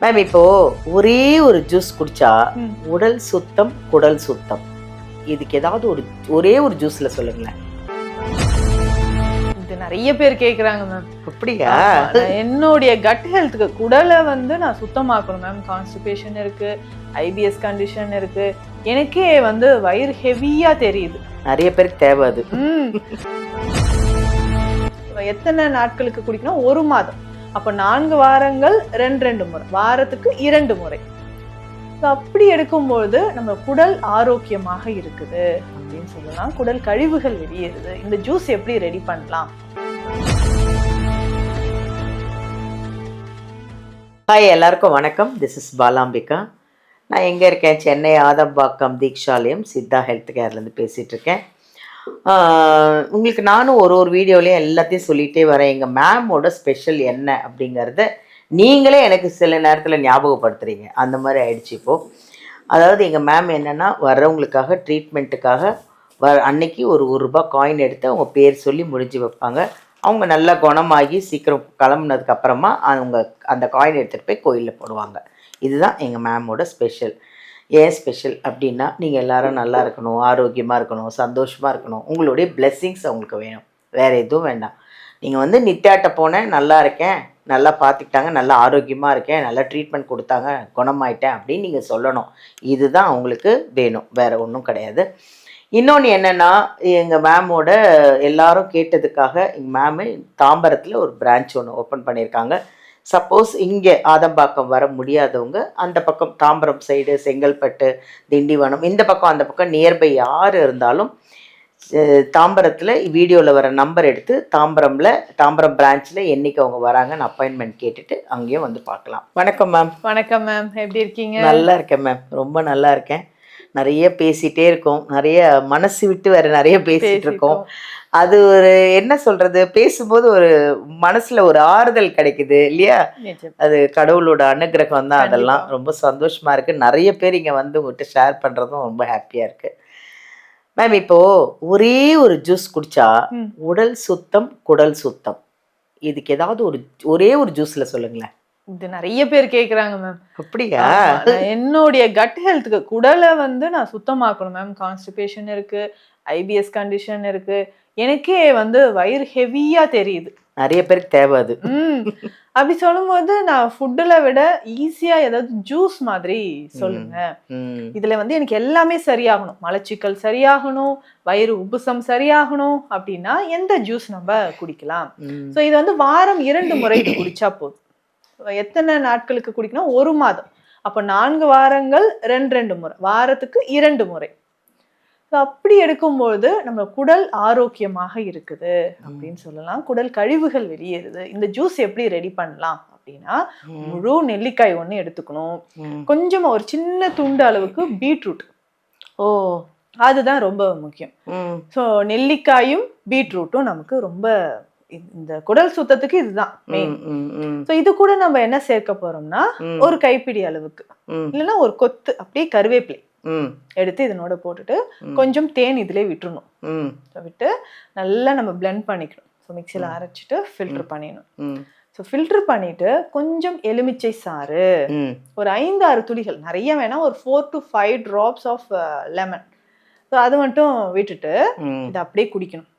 Ma'am இப்போ ஒரே ஒரு ஜூஸ் குடிச்சா உடல் சுத்தம் குடல் சுத்தம், இதுக்கு ஏதாவது ஒரே ஒரு ஜூஸ்ல சொல்லுங்களேன். இது நிறைய பேர் கேக்குறாங்க மேம். அப்படியா? என்னுடைய கட் ஹெல்த்துக்கு குடலை நான் சுத்தமாக்கணும் மேம். கான்ஸ்டிபேஷன் இருக்கு, ஐபிஎஸ் கண்டிஷன் இருக்கு, எனக்கே வயிறு ஹெவியா தெரியுது. நிறைய பேருக்கு தேவை அது. எத்தனை நாட்களுக்கு குடிக்கணும்? 1 மாதம். அப்ப 4 வாரங்கள் 2 முறை, வாரத்துக்கு 2 முறை. அப்படி எடுக்கும்போது நம்ம குடல் ஆரோக்கியமாக இருக்குது அப்படின்னு சொல்லலாம். குடல் கழிவுகள் வெளியேறுது. இந்த ஜூஸ் எப்படி ரெடி பண்ணலாம்? ஹாய், எல்லாருக்கும் வணக்கம். This is Balambika. நான் எங்கே இருக்கேன்? சென்னை ஆதம்பாக்கம் தீக்ஷாலயம் சித்தா ஹெல்த் கேர்லேருந்து பேசிகிட்டு இருக்கேன். உங்களுக்கு நானும் ஒரு வீடியோலையும் எல்லாத்தையும் சொல்லிகிட்டே வரேன். எங்கள் மேமோட ஸ்பெஷல் என்ன அப்படிங்கிறத நீங்களே எனக்கு சில நேரத்தில் ஞாபகப்படுத்துகிறீங்க. அந்த மாதிரி ஆயிடுச்சு இப்போது. அதாவது எங்கள் மேம் என்னென்னா, வர்றவங்களுக்காக ட்ரீட்மெண்ட்டுக்காக அன்னைக்கு ஒரு ரூபாய் காயின் எடுத்து அவங்க பேர் சொல்லி முடிஞ்சு வைப்பாங்க. அவங்க நல்லா குணமாகி சீக்கிரம் கிளம்புனதுக்கப்புறமா அவங்க அந்த காயின் எடுத்துகிட்டு போய் கோயிலில் போடுவாங்க. இதுதான் எங்கள் மேமோட ஸ்பெஷல். ஏன் ஸ்பெஷல் அப்படின்னா, நீங்கள் எல்லோரும் நல்லா இருக்கணும், ஆரோக்கியமாக இருக்கணும், சந்தோஷமாக இருக்கணும், உங்களுடைய பிளெஸ்ஸிங்ஸ் அவங்களுக்கு வேணும், வேறு எதுவும் வேண்டாம். நீங்கள் நித்யாட்ட போனேன், நல்லா இருக்கேன், நல்லா பார்த்துக்கிட்டாங்க, நல்லா ஆரோக்கியமாக இருக்கேன், நல்லா ட்ரீட்மெண்ட் கொடுத்தாங்க, குணமாயிட்டேன் அப்படின்னு நீங்கள் சொல்லணும். இதுதான் அவங்களுக்கு வேணும், வேறு ஒன்றும் கிடையாது. இன்னொன்று என்னென்னா, எங்கள் மேமோட எல்லாரும் கேட்டதுக்காக எங்கள் மேமு தாம்பரத்தில் ஒரு பிரான்ச் ஒன்று ஓப்பன் பண்ணியிருக்காங்க. சப்போஸ் இங்கே ஆதம்பாக்கம் வர முடியாதவங்க அந்த பக்கம் தாம்பரம் சைடு, செங்கல்பட்டு, திண்டிவனம், இந்த பக்கம் அந்த பக்கம் நியர்பை யார் இருந்தாலும் தாம்பரத்தில் வீடியோவில் வர நம்பர் எடுத்து தாம்பரம் பிரான்ச்சில் என்றைக்கு அவங்க வராங்கன்னு அப்பாயின்மெண்ட் கேட்டுட்டு அங்கேயும் வந்து பார்க்கலாம். வணக்கம் மேம். வணக்கம் மேம், எப்படி இருக்கீங்க? நல்லா இருக்கேன் மேம், ரொம்ப நல்லா இருக்கேன். நிறைய பேசிகிட்டே இருக்கோம், நிறைய மனசு விட்டு வேறு நிறைய பேசிகிட்டு இருக்கோம். அது ஒரு என்ன சொல்கிறது, பேசும்போது ஒரு மனசில் ஒரு ஆறுதல் கிடைக்குது இல்லையா? அது கடவுளோட அனுகிரகம் தான். அதெல்லாம் ரொம்ப சந்தோஷமாக இருக்குது. நிறைய பேர் இங்கே உங்கள்கிட்ட ஷேர் பண்ணுறதும் ரொம்ப ஹாப்பியாக இருக்குது. மேம் இப்போது ஒரே ஒரு ஜூஸ் குடித்தா உடல் சுத்தம் குடல் சுத்தம், இதுக்கு ஏதாவது ஒரே ஒரு ஜூஸில் சொல்லுங்களேன். இது நிறைய பேர் கேக்குறாங்க மேம். அப்படியா? என்னுடைய கட் ஹெல்த்துக்கு குடலை நான் சுத்தமாக்கணும் மேம். கான்ஸ்டிபேஷன் இருக்கு, ஐபிஎஸ் கண்டிஷன் இருக்கு, எனக்கே வயிறு ஹெவியா தெரியுது. நிறைய பேருக்கு தேவை அது. அப்படி சொல்லும்போது நான் ஃபுட்டுல விட ஈஸியா ஏதாவது ஜூஸ் மாதிரி சொல்லுங்க. இதுல எனக்கு எல்லாமே சரியாகணும், மலச்சிக்கல் சரியாகணும், வயிறு உப்புசம் சரியாகணும் அப்படின்னா எந்த ஜூஸ் நம்ம குடிக்கலாம்? ஸோ இது வாரம் 2 முறை இது குடிச்சா போதும். எத்தனை நாட்களுக்கு குடிக்கணும்? 1 மாதம். அப்போ 4 வாரங்கள் 2 முறை, வாரத்துக்கு 2 முறை. அப்படி எடுக்கும்போது நம்ம குடல் ஆரோக்கியமாக இருக்குது அப்படின்னு சொல்லலாம். குடல் கழிவுகள் வெளியேறுது. இந்த ஜூஸ் எப்படி ரெடி பண்ணலாம் அப்படின்னா, முழு நெல்லிக்காய் 1 எடுத்துக்கணும், கொஞ்சமா ஒரு சின்ன துண்டு அளவுக்கு பீட்ரூட். அதுதான் ரொம்ப முக்கியம். ஸோ நெல்லிக்காயும் பீட்ரூட்டும் நமக்கு ரொம்ப இந்த குடல் சுத்தத்துக்கு இதுதான் மெயின். ஸோ இது கூட நம்ம என்ன சேர்க்க போறோம்னா, ஒரு கைப்பிடி அளவுக்கு இல்லைன்னா ஒரு கொத்து அப்படியே கருவேப்பிலை எடுத்து இதனோட போட்டுட்டு கொஞ்சம் தேன் இதுல விட்டுறணும். விட்டு நல்லா நம்ம பிளெண்ட் பண்ணிக்கணும். ஸோ மிக்சியில் அரைச்சிட்டு ஃபில்டர் பண்ணிடணும். ஸோ ஃபில்டர் பண்ணிட்டு கொஞ்சம் எலுமிச்சை சாறு, ஒரு 5-6 துளிகள், நிறைய வேணா, ஒரு 4 to 5 drops of lemon. So அது மட்டும் விட்டுட்டு இதை அப்படியே குடிக்கணும்.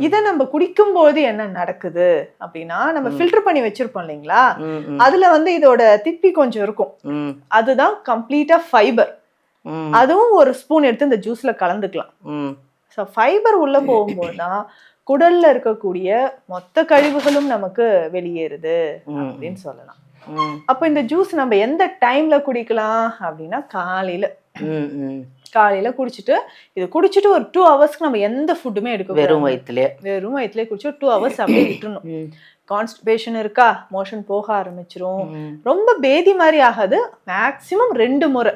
இதை நம்ம குடிக்கும் போது என்ன நடக்குது அப்படின்னா, நம்ம ஃபில்டர் பண்ணி வச்சிருப்போம் இல்லைங்களா, அதுல இதோட திப்பி கொஞ்சம் இருக்கும், அதுதான் கம்ப்ளீட்டா ஃபைபர். அதுவும் ஒரு ஸ்பூன் எடுத்து இந்த ஜூஸ்ல கலந்துக்கலாம். ஸோ ஃபைபர் உள்ள போகும்போதுதான் குடல்ல இருக்கக்கூடிய மொத்த கழிவுகளும் நமக்கு வெளியேறுது அப்படின்னு சொல்லலாம். அப்ப இந்த ஜூஸ் நம்ம எந்த டைம்ல குடிக்கலாம் அப்படின்னா, காலையில குடிச்சிட்டு, இது குடிச்சிட்டு ஒரு 2 ஹவர்ஸ்க்கு நம்ம எந்த ஃபுட்டுமே எடுக்க, வெறும் வயிற்றுலேயே குடிச்சு 2 ஹவர்ஸ் அப்படியே விட்டுறணும். கான்ஸ்டிபேஷன் இருக்கா, மோஷன் போக ஆரம்பிச்சிரும். ரொம்ப பேதி மாதிரி ஆகாது. மேக்சிமம் 2 முறை.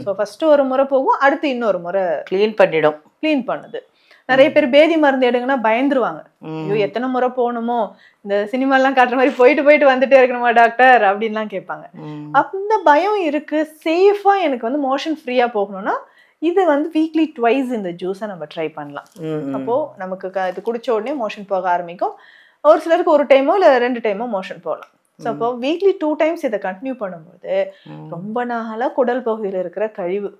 ஸோ ஃபர்ஸ்ட் ஒரு முறை போகும், அடுத்து இன்னொரு முறை கிளீன் பண்ணுது. நிறைய பேர் பேதி மருந்து எடுங்கன்னா பயந்துருவாங்க. ஐயோ எத்தனை முறை போகணுமோ, இந்த சினிமாலாம் காட்டுற மாதிரி போயிட்டு வந்துட்டே இருக்கணுமா டாக்டர் அப்படின்லாம் கேட்பாங்க. அந்த பயம் இருக்கு. சேஃபா எனக்கு மோஷன் ஃப்ரீயா போகணும்னா இது வீக்லி 2 இந்த ஜூஸை நம்ம ட்ரை பண்ணலாம். அப்போ நமக்கு இது குடிச்ச உடனே மோஷன் போக ஆரம்பிக்கும். ஒரு சிலருக்கு 1 டைமோ இல்லை 2 டைமோ மோஷன் போகலாம். ஸோ அப்போ வீக்லி 2 டைம்ஸ் இதை கண்டினியூ பண்ணும்போது ரொம்ப நாளா குடல் பகுதியில் இருக்கிற கழிவு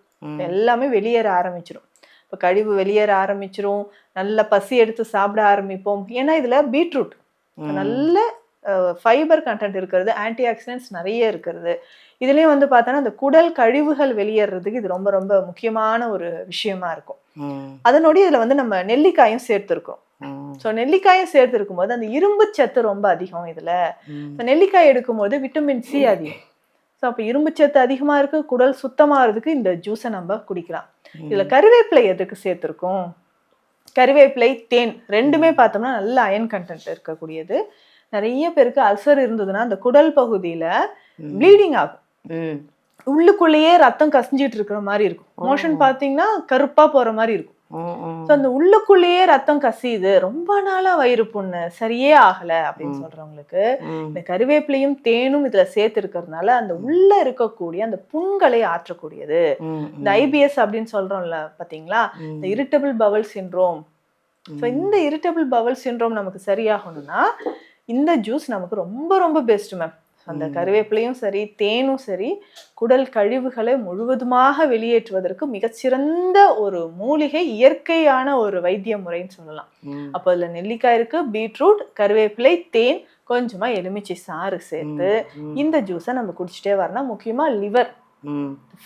எல்லாமே வெளியேற ஆரம்பிச்சிடும். இப்போ கழிவு வெளியேற ஆரம்பிச்சிரும், நல்ல பசி எடுத்து சாப்பிட ஆரம்பிப்போம். ஏன்னா இதுல பீட்ரூட் நல்ல ஃபைபர் கண்டென்ட் இருக்கிறது, ஆன்டி ஆக்சிடென்ட்ஸ் நிறைய இருக்கிறது. இதுலயும் வந்து பார்த்தோன்னா அந்த குடல் கழிவுகள் வெளியேறதுக்கு இது ரொம்ப ரொம்ப முக்கியமான ஒரு விஷயமா இருக்கும். அதனோட இதுல வந்து நம்ம நெல்லிக்காயும் சேர்த்துருக்கோம். ஸோ நெல்லிக்காயும் சேர்த்துருக்கும் போது அந்த இரும்பு சத்து ரொம்ப அதிகம் இதுல. நெல்லிக்காய் எடுக்கும்போது விட்டமின் சி அதிகம். ஸோ அப்போ இரும்பு சத்து அதிகமா இருக்கு, குடல் சுத்தமாகிறதுக்கு இந்த ஜூஸை நம்ம குடிக்கலாம். இதுல கருவேப்பிலை எதுக்கு சேர்த்துருக்கோம்? கருவேப்பிலை, தேன் ரெண்டுமே பார்த்தோம்னா நல்ல அயன் கண்டென்ட் இருக்கக்கூடியது. நிறைய பேருக்கு அல்சர் இருந்ததுன்னா அந்த குடல் பகுதியில ப்ளீடிங் ஆகும். உள்ளுக்குள்ளேயே ரத்தம் கசிஞ்சிட்டு இருக்கிற மாதிரி இருக்கும். மோஷன் பார்த்தீங்கன்னா கருப்பா போற மாதிரி இருக்கும். ஸோ அந்த உள்ளுக்குள்ளேயே ரத்தம் கசியுது, ரொம்ப நாளா வயிறு புண்ணு சரியே ஆகல அப்படின்னு சொல்றவங்களுக்கு இந்த கருவேப்பிலையும் தேனும் இதுல சேர்த்து இருக்கிறதுனால அந்த உள்ள இருக்கக்கூடிய அந்த புண்களை ஆற்றக்கூடியது. இந்த ஐபிஎஸ் அப்படின்னு சொல்றோம்ல பாத்தீங்களா, இந்த இரிட்டபிள் பவல் சிண்ட்ரோம். ஸோ இந்த இரிட்டபிள் பவல் சிண்ட்ரோம் நமக்கு சரியாகணும்னா இந்த ஜூஸ் நமக்கு ரொம்ப ரொம்ப பெஸ்ட் மேம். அந்த கருவேப்பிலையும் சரி தேனும் சரி குடல் கழிவுகளை முழுவதுமாக வெளியேற்றுவதற்கு மிகச்சிறந்த ஒரு மூலிகை, இயற்கையான ஒரு வைத்திய முறைன்னு சொல்லலாம். அப்போ அதுல நெல்லிக்காய் இருக்கு, பீட்ரூட், கருவேப்பிலை, தேன், கொஞ்சமா எலுமிச்சை சாறு சேர்த்து இந்த ஜூஸை நம்ம குடிச்சிட்டே வரணும். முக்கியமா லிவர்,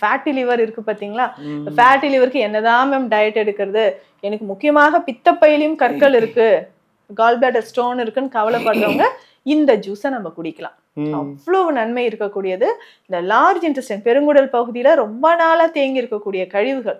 ஃபேட்டி லிவர் இருக்கு பாத்தீங்களா, ஃபேட்டி லிவருக்கு என்னதான் மேம் டயட் எடுக்கிறது, எனக்கு முக்கியமாக பித்தப்பையிலையும் கற்கள் இருக்கு, கால் பிளாடர் ஸ்டோன் இருக்குன்னு கவலைப்படுறவங்க இந்த ஜூஸை நம்ம குடிக்கலாம். அவ்வளவு நன்மை இருக்கக்கூடியது. இந்த லார்ஜ் இன்டெஸ்டைன் பெருங்குடல் பகுதியில ரொம்ப நாளா தேங்கி இருக்கக்கூடிய கழிவுகள்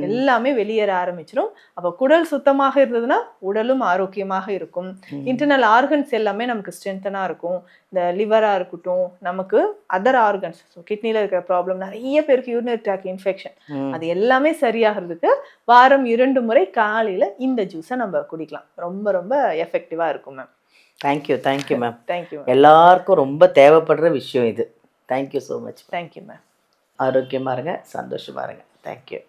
எல்லாமே வெளியேற ஆரம்பிச்சிடும். அப்ப குடல் சுத்தமாக இருந்ததுன்னா உடலும் ஆரோக்கியமாக இருக்கும். இன்டர்னல் ஆர்கன்ஸ் எல்லாமே நமக்கு ஸ்ட்ரென்தனா இருக்கும். இந்த லிவரா இருக்கட்டும், நமக்கு அதர் ஆர்கன்ஸ், கிட்னில இருக்கிற ப்ராப்ளம், நிறைய பேருக்கு யூரினரி ட்ராக் இன்ஃபெக்ஷன், அது எல்லாமே சரியாகிறதுக்கு வாரம் 2 முறை காலையில இந்த ஜூஸை நம்ம குடிக்கலாம். ரொம்ப ரொம்ப எஃபெக்டிவா இருக்கும் மேம். Thank you ma'am. தேங்க்யூ. எல்லாருக்கும் ரொம்ப தேவைப்படுற விஷயம் இது. Thank you so much. Thank you ma'am. ஆரோக்கியமாக இருங்க, சந்தோஷமாக இருங்க. தேங்க்யூ.